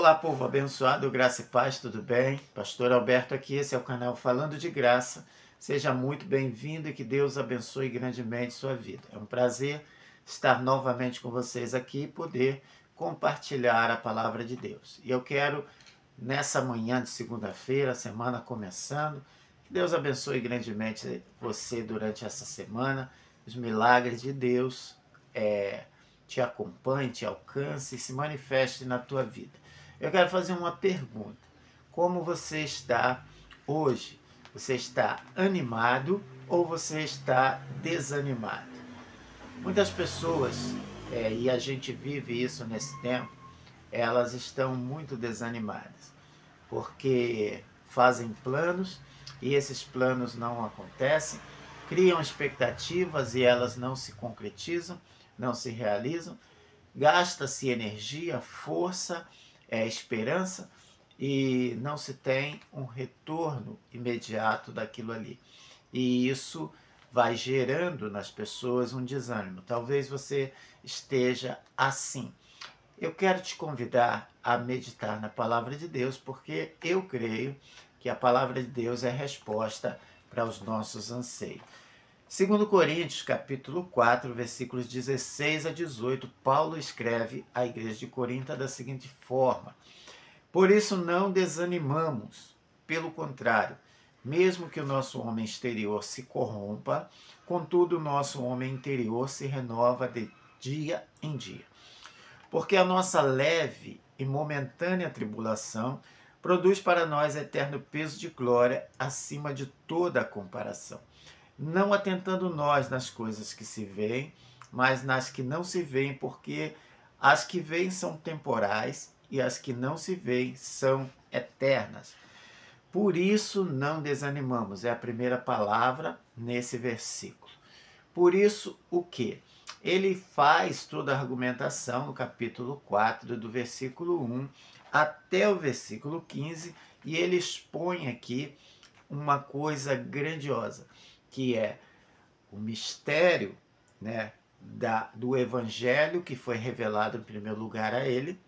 Olá, povo abençoado, graça e paz, tudo bem? Pastor Alberto aqui, esse é o canal Falando de Graça. Seja muito bem-vindo e que Deus abençoe grandemente sua vida. É um prazer estar novamente com vocês aqui e poder compartilhar a palavra de Deus. E eu quero, nessa manhã de segunda-feira, semana começando, que Deus abençoe grandemente você durante essa semana, os milagres de Deus te acompanhe, te alcance e se manifeste na tua vida. Eu quero fazer uma pergunta. Como você está hoje? Você está animado ou você está desanimado? Muitas pessoas, e a gente vive isso nesse tempo, elas estão muito desanimadas, porque fazem planos e esses planos não acontecem, criam expectativas e elas não se concretizam, não se realizam, gasta-se energia, força, esperança e não se tem um retorno imediato daquilo ali. E isso vai gerando nas pessoas um desânimo. Talvez você esteja assim. Eu quero te convidar a meditar na palavra de Deus, porque eu creio que a palavra de Deus é resposta para os nossos anseios. Segundo Coríntios, capítulo 4, versículos 16 a 18, Paulo escreve à igreja de Corinto da seguinte forma: por isso não desanimamos, pelo contrário, mesmo que o nosso homem exterior se corrompa, contudo o nosso homem interior se renova de dia em dia. Porque a nossa leve e momentânea tribulação produz para nós eterno peso de glória acima de toda a comparação, não atentando nós nas coisas que se veem, mas nas que não se veem, porque as que veem são temporais e as que não se veem são eternas. Por isso não desanimamos, é a primeira palavra nesse versículo. Por isso o quê? Ele faz toda a argumentação no capítulo 4, do versículo 1 até o versículo 15, e ele expõe aqui uma coisa grandiosa, que é o mistério, né, do Evangelho que foi revelado em primeiro lugar a ele,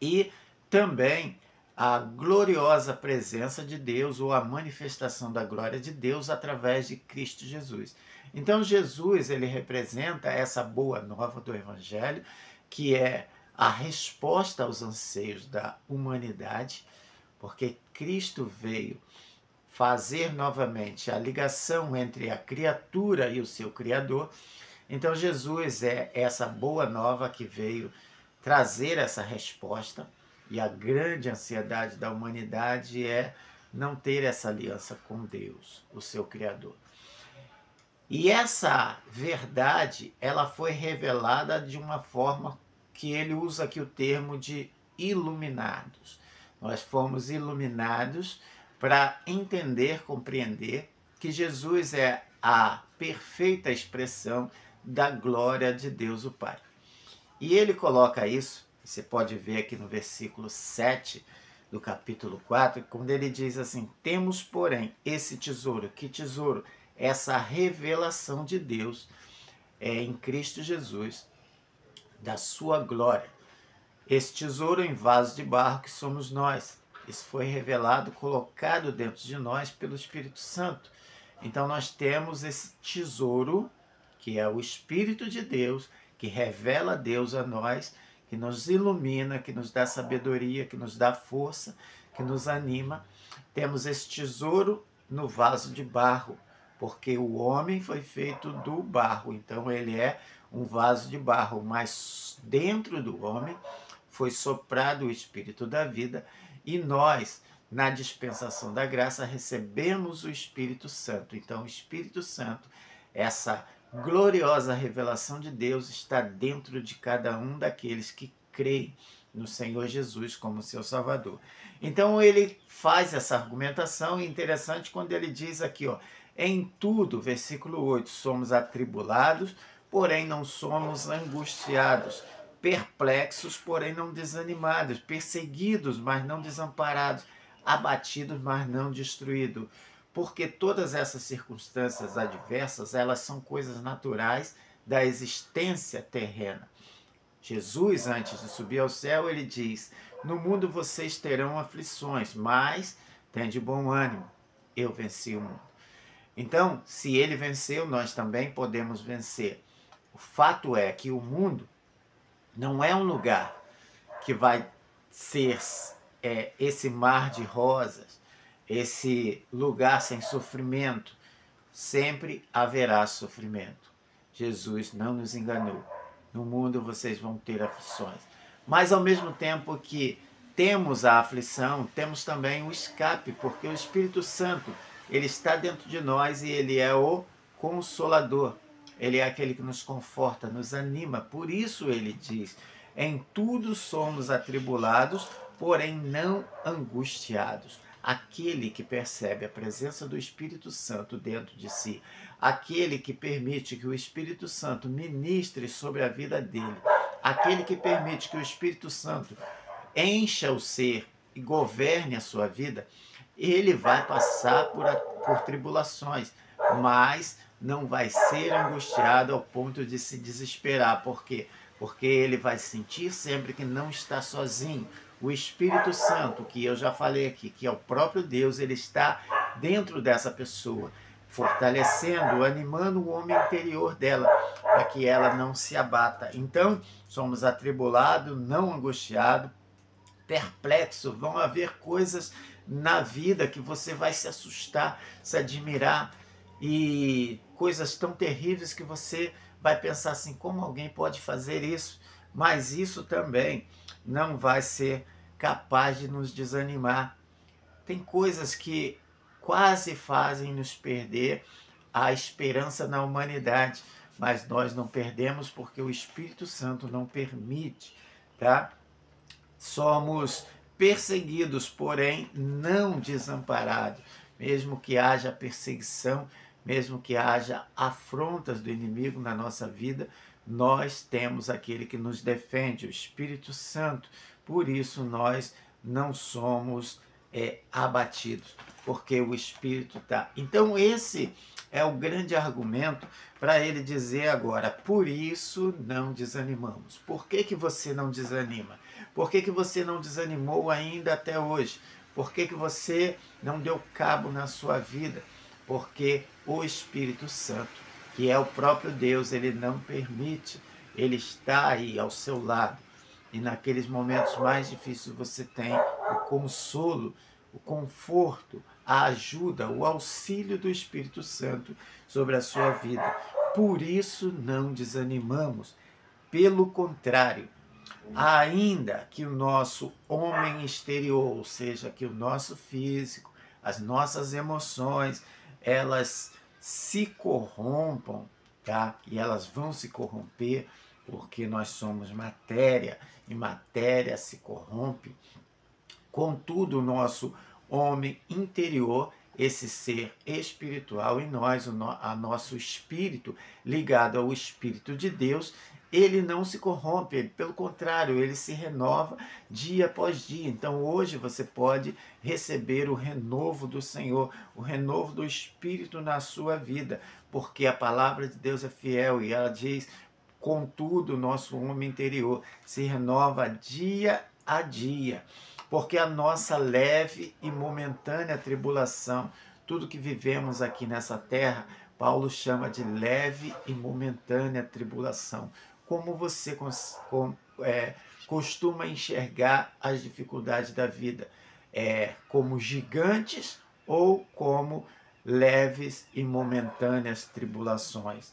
e também a gloriosa presença de Deus, ou a manifestação da glória de Deus através de Cristo Jesus. Então Jesus, ele representa essa boa nova do Evangelho, que é a resposta aos anseios da humanidade, porque Cristo veio fazer novamente a ligação entre a criatura e o seu Criador. Então Jesus é essa boa nova que veio trazer essa resposta, e a grande ansiedade da humanidade é não ter essa aliança com Deus, o seu Criador. E essa verdade, ela foi revelada de uma forma que ele usa aqui o termo de iluminados. Nós fomos iluminados para entender, compreender que Jesus é a perfeita expressão da glória de Deus o Pai. E ele coloca isso, você pode ver aqui no versículo 7 do capítulo 4, quando ele diz assim: temos, porém, esse tesouro. Que tesouro? Essa revelação de Deus em Cristo Jesus, da sua glória. Esse tesouro em vaso de barro que somos nós. Isso foi revelado, colocado dentro de nós pelo Espírito Santo. Então nós temos esse tesouro, que é o Espírito de Deus, que revela Deus a nós, que nos ilumina, que nos dá sabedoria, que nos dá força, que nos anima. Temos esse tesouro no vaso de barro, porque o homem foi feito do barro, então ele é um vaso de barro, mas dentro do homem foi soprado o Espírito da vida, e nós, na dispensação da graça, recebemos o Espírito Santo. Então o Espírito Santo, essa gloriosa revelação de Deus, está dentro de cada um daqueles que creem no Senhor Jesus como seu Salvador. Então ele faz essa argumentação, e interessante quando ele diz aqui, em tudo, versículo 8, somos atribulados, porém não somos angustiados, perplexos, porém não desanimados, perseguidos, mas não desamparados, abatidos, mas não destruídos. Porque todas essas circunstâncias adversas, elas são coisas naturais da existência terrena. Jesus, antes de subir ao céu, ele diz: no mundo vocês terão aflições, mas tende bom ânimo, eu venci o mundo. Então, se ele venceu, nós também podemos vencer. O fato é que o mundo não é um lugar que vai ser esse mar de rosas, esse lugar sem sofrimento. Sempre haverá sofrimento. Jesus não nos enganou. No mundo vocês vão ter aflições. Mas ao mesmo tempo que temos a aflição, temos também o escape, porque o Espírito Santo, ele está dentro de nós e ele é o Consolador. Ele é aquele que nos conforta, nos anima. Por isso ele diz: em tudo somos atribulados, porém não angustiados. Aquele que percebe a presença do Espírito Santo dentro de si, aquele que permite que o Espírito Santo ministre sobre a vida dele, aquele que permite que o Espírito Santo encha o ser e governe a sua vida, ele vai passar por tribulações, mas não vai ser angustiado ao ponto de se desesperar. Por quê? Porque ele vai sentir sempre que não está sozinho. O Espírito Santo, que eu já falei aqui, que é o próprio Deus, ele está dentro dessa pessoa, fortalecendo, animando o homem interior dela, para que ela não se abata. Então, somos atribulados, não angustiados, perplexo. Vão haver coisas na vida que você vai se assustar, se admirar, e coisas tão terríveis que você vai pensar assim: como alguém pode fazer isso? Mas isso também não vai ser capaz de nos desanimar. Tem coisas que quase fazem nos perder a esperança na humanidade, mas nós não perdemos porque o Espírito Santo não permite, tá? Somos perseguidos, porém não desamparados. Mesmo que haja perseguição, mesmo que haja afrontas do inimigo na nossa vida, nós temos aquele que nos defende, o Espírito Santo. Por isso nós não somos abatidos, porque o Espírito está. Então esse é o grande argumento para ele dizer agora: por isso não desanimamos. Por que você não desanima? Por que você não desanimou ainda até hoje? Por que você não deu cabo na sua vida? Porque o Espírito Santo, que é o próprio Deus, ele não permite, ele está aí ao seu lado. E naqueles momentos mais difíceis você tem o consolo, o conforto, a ajuda, o auxílio do Espírito Santo sobre a sua vida. Por isso não desanimamos. Pelo contrário, ainda que o nosso homem exterior, ou seja, que o nosso físico, as nossas emoções, elas se corrompam, tá? E elas vão se corromper porque nós somos matéria e matéria se corrompe. Contudo, o nosso homem interior, esse ser espiritual em nós, a nosso espírito ligado ao Espírito de Deus, ele não se corrompe, ele, pelo contrário, ele se renova dia após dia. Então hoje você pode receber o renovo do Senhor, o renovo do Espírito na sua vida, porque a palavra de Deus é fiel e ela diz: contudo, o nosso homem interior se renova dia a dia, porque a nossa leve e momentânea tribulação, tudo que vivemos aqui nessa terra, Paulo chama de leve e momentânea tribulação. Como você costuma enxergar as dificuldades da vida? Como gigantes ou como leves e momentâneas tribulações?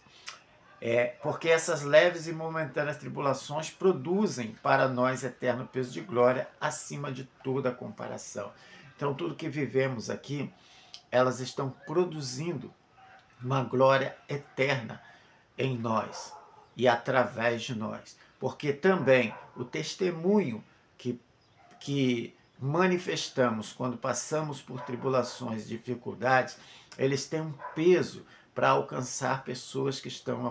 Porque essas leves e momentâneas tribulações produzem para nós eterno peso de glória acima de toda comparação. Então, tudo que vivemos aqui, elas estão produzindo uma glória eterna em nós e através de nós. Porque também o testemunho que manifestamos quando passamos por tribulações, dificuldades, eles têm um peso para alcançar pessoas que estão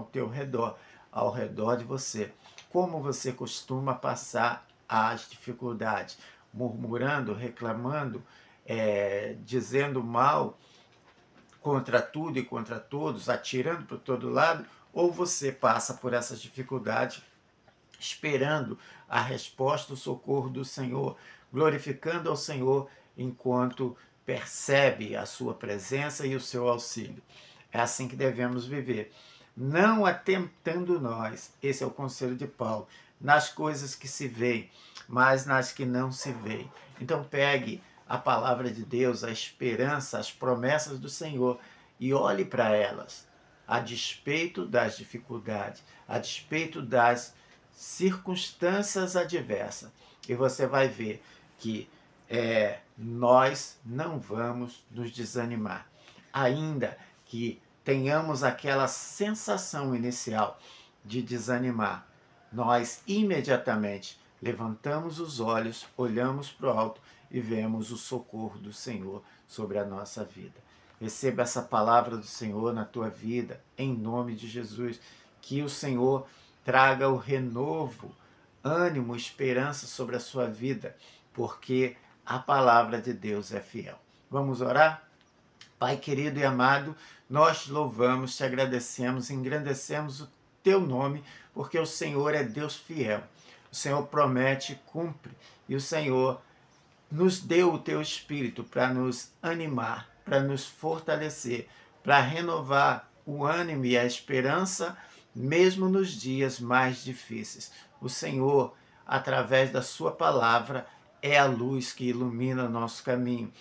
ao redor de você. Como você costuma passar as dificuldades? Murmurando, reclamando, dizendo mal contra tudo e contra todos, atirando para todo lado? Ou você passa por essas dificuldades esperando a resposta, o socorro do Senhor, glorificando ao Senhor enquanto percebe a sua presença e o seu auxílio. É assim que devemos viver. Não atentando nós, esse é o conselho de Paulo, nas coisas que se veem, mas nas que não se veem. Então pegue a palavra de Deus, a esperança, as promessas do Senhor e olhe para elas, a despeito das dificuldades, a despeito das circunstâncias adversas. E você vai ver que nós não vamos nos desanimar. Ainda que tenhamos aquela sensação inicial de desanimar, nós imediatamente levantamos os olhos, olhamos para o alto e vemos o socorro do Senhor sobre a nossa vida. Receba essa palavra do Senhor na tua vida, em nome de Jesus. Que o Senhor traga o renovo, ânimo, esperança sobre a sua vida, porque a palavra de Deus é fiel. Vamos orar? Pai querido e amado, nós te louvamos, te agradecemos, engrandecemos o teu nome, porque o Senhor é Deus fiel. O Senhor promete e cumpre, e o Senhor nos deu o teu Espírito para nos animar, para nos fortalecer, para renovar o ânimo e a esperança, mesmo nos dias mais difíceis. O Senhor, através da sua palavra, é a luz que ilumina nosso caminho.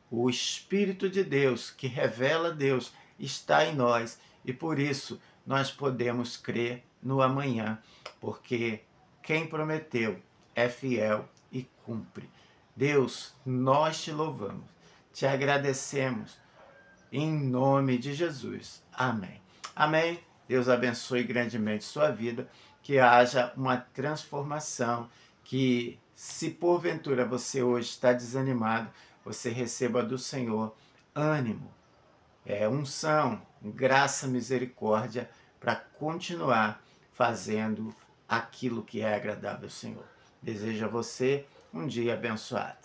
O Espírito de Deus, que revela Deus, está em nós e por isso nós podemos crer no amanhã, porque quem prometeu é fiel e cumpre. Deus, nós te louvamos, te agradecemos, em nome de Jesus. Amém. Amém. Deus abençoe grandemente sua vida, que haja uma transformação, que se porventura você hoje está desanimado, você receba do Senhor ânimo, unção, graça, misericórdia para continuar fazendo aquilo que é agradável ao Senhor. Desejo a você um dia abençoado.